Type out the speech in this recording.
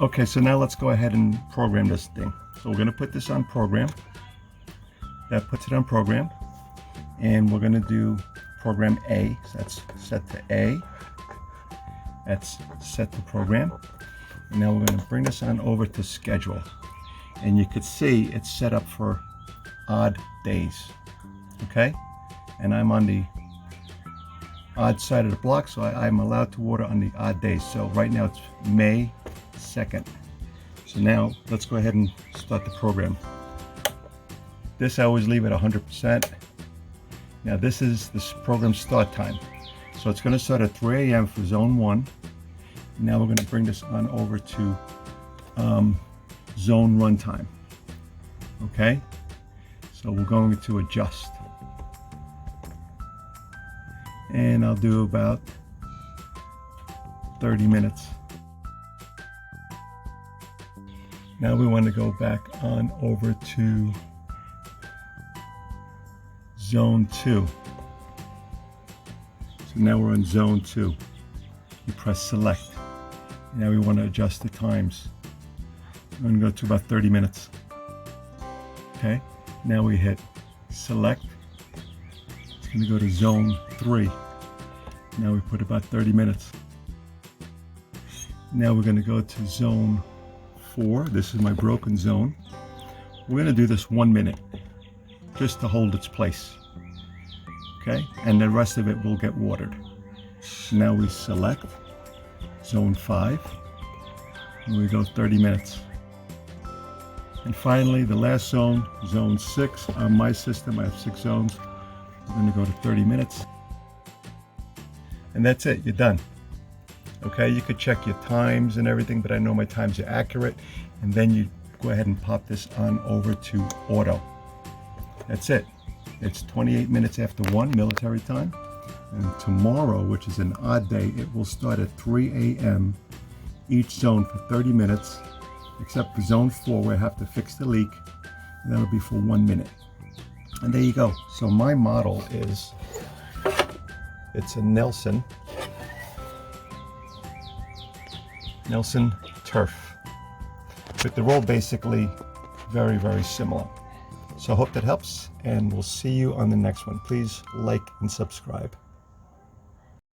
Okay, so now let's go ahead and program this thing. So we're going to put this on program. That puts it on program. And we're going to do program A. So that's set to A. That's set to program. And now we're going to bring this on over to schedule. And you could see it's set up for odd days. Okay? And I'm on the odd side of the block, so I'm allowed to water on the odd days. So right now it's May 2nd. So now let's go ahead and start the program. This I always leave at 100%. Now this is this program start time. So it's going to start at 3 a.m. for zone 1. Now we're going to bring this on over to zone run time. Okay? So we're going to adjust. And I'll do about 30 minutes. Now we want to go back on over to zone 2. So now we're on zone 2. You press select. Now we want to adjust the times. I'm going to go to about 30 minutes. Okay, now we hit select. It's going to go to zone 3. Now we put about 30 minutes. Now we're going to go to zone 4. This is my broken zone. We're going to do this 1 minute just to hold its place. Okay, and the rest of it will get watered. Now we select zone 5 and we go 30 minutes. And finally the last zone, zone 6. On my system I have 6 zones. We're going to go to 30 minutes. And that's it, you're done. Okay, you could check your times and everything, but I know my times are accurate. And then you go ahead and pop this on over to auto. That's it. It's 28 minutes after 1 military time. And tomorrow, which is an odd day, it will start at 3 a.m. each zone for 30 minutes, except for zone 4 where I have to fix the leak. And that'll be for 1 minute. And there you go. So my model is, it's a Nelson turf. But they're all basically very, very similar. So I hope that helps, and we'll see you on the next one. Please like and subscribe.